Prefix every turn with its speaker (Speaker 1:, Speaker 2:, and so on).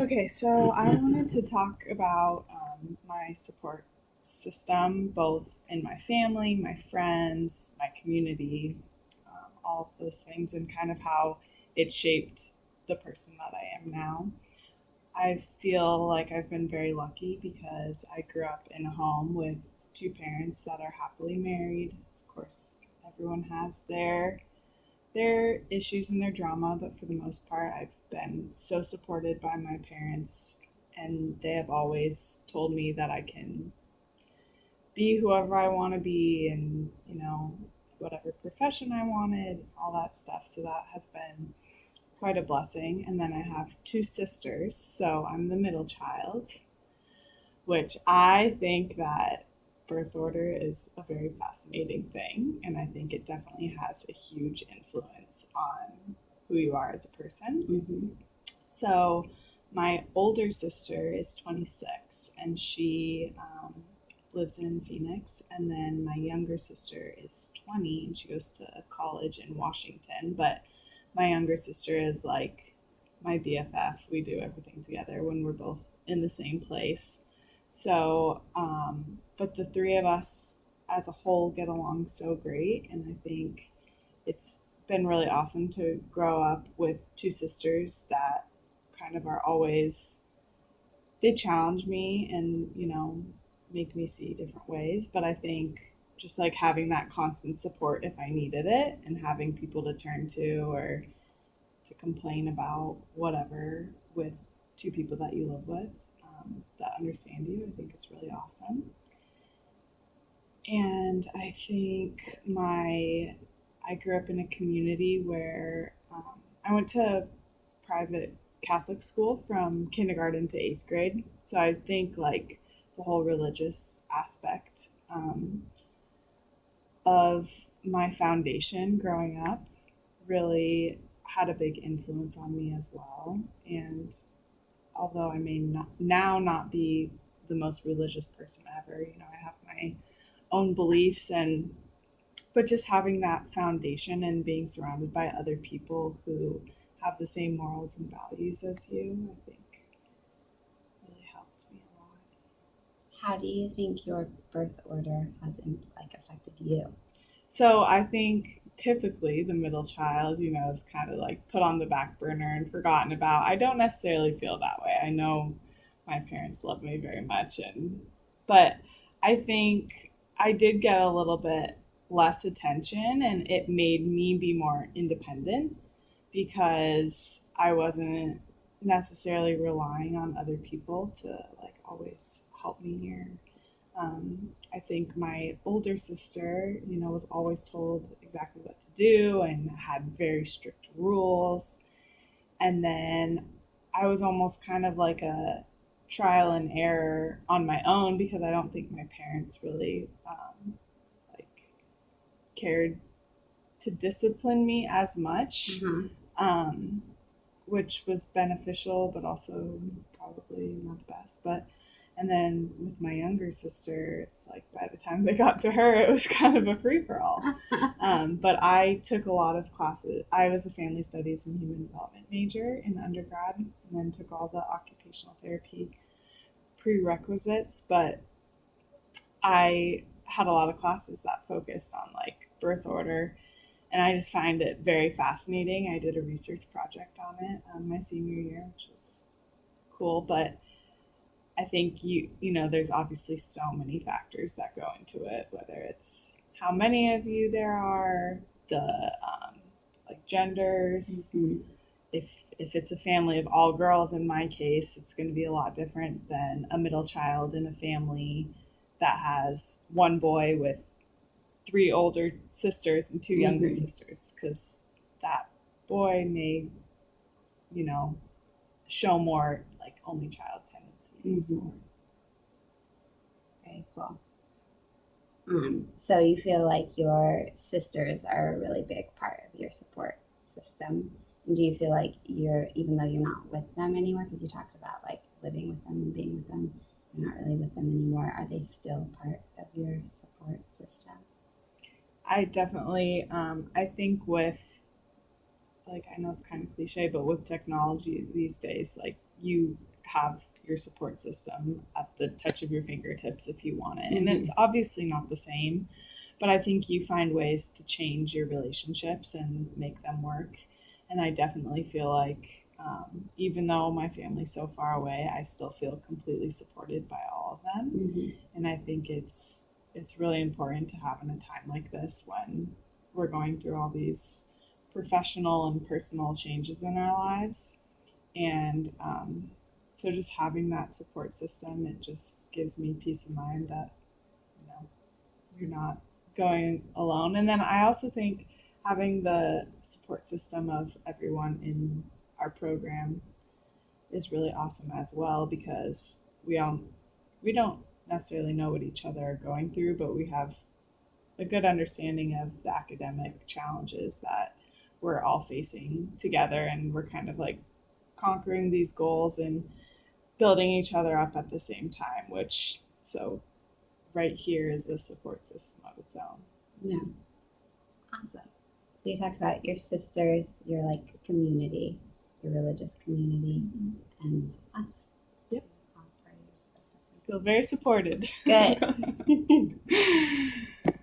Speaker 1: Okay, so I wanted to talk about my support system, both in my family, my friends, my community, all of those things, and kind of how it shaped the person that I am now. I feel like I've been very lucky because I grew up in a home with two parents that are happily married. Of course, everyone has their issues and their drama, but for the most part, I've been so supported by my parents, and they have always told me that I can be whoever I want to be and, whatever profession I wanted, all that stuff. So that has been quite a blessing. And then I have two sisters, so I'm the middle child, which I think that birth order is a very fascinating thing. And I think it definitely has a huge influence on who you are as a person.
Speaker 2: Mm-hmm.
Speaker 1: So, my older sister is 26 and she lives in Phoenix. And then my younger sister is 20 and she goes to college in Washington. But my younger sister is like my BFF. We do everything together when we're both in the same place. So, but the three of us as a whole get along so great. And I think it's been really awesome to grow up with two sisters that kind of are always, they challenge me and, make me see different ways. But I think just like having that constant support if I needed it and having people to turn to or to complain about whatever with two people that you live with that understand you, I think it's really awesome. And I think I grew up in a community where I went to private Catholic school from kindergarten to eighth grade. So I think like the whole religious aspect of my foundation growing up really had a big influence on me as well. And although I may not be the most religious person ever, I have my own beliefs and but just having that foundation and being surrounded by other people who have the same morals and values as you, I think really helped me a lot.
Speaker 2: How do you think your birth order has affected you?
Speaker 1: So I think typically the middle child, is kind of like put on the back burner and forgotten about. I don't necessarily feel that way. I know my parents love me very much but I think I did get a little bit less attention and it made me be more independent because I wasn't necessarily relying on other people to like always help me or I think my older sister, was always told exactly what to do and had very strict rules. And then I was almost kind of like a trial and error on my own because I don't think my parents really like cared to discipline me as much,
Speaker 2: Mm-hmm.
Speaker 1: um, which was beneficial, but also probably not the best. But and then with my younger sister, it's like by the time they got to her, it was kind of a free for all. But I took a lot of classes. I was a family studies and human development major in undergrad, and then took all the occupational therapy prerequisites. But I had a lot of classes that focused on like birth order, and I just find it very fascinating. I did a research project on it my senior year, which was cool. But I think there's obviously so many factors that go into it, whether it's how many of you there are, the like genders.
Speaker 2: Mm-hmm.
Speaker 1: If if it's a family of all girls, in my case, it's going to be a lot different than a middle child in a family that has one boy with three older sisters and two younger
Speaker 2: Mm-hmm.
Speaker 1: sisters, because that boy may, you know, show more like only child tendencies
Speaker 2: Mm-hmm.
Speaker 1: or
Speaker 2: Very cool. So you feel like your sisters are a really big part of your support system. And do you feel like even though you're not with them anymore, because you talked about like living with them and being with them, you're not really with them anymore, are they still part of your support system?
Speaker 1: I definitely, I think with, like, I know it's kind of cliche, but with technology these days, like, you have your support system at the touch of your fingertips if you want it.
Speaker 2: Mhm.
Speaker 1: And it's obviously not the same, but I think you find ways to change your relationships and make them work. And I definitely feel like, even though my family's so far away, I still feel completely supported by all of them.
Speaker 2: Mhm.
Speaker 1: And I think it's really important to have in a time like this when we're going through all these professional and personal changes in our lives. And so just having that support system, it just gives me peace of mind that, you know, you're not going alone. And then I also think having the support system of everyone in our program is really awesome as well, because we don't necessarily know what each other are going through, but we have a good understanding of the academic challenges that we're all facing together, and we're kind of like conquering these goals and building each other up at the same time, which so right here is a support system of its own.
Speaker 2: Yeah. Awesome. So you talked about your sisters, your like community, your religious community, and us.
Speaker 1: Yep.
Speaker 2: All part of your support system.
Speaker 1: Feel very supported.
Speaker 2: Good.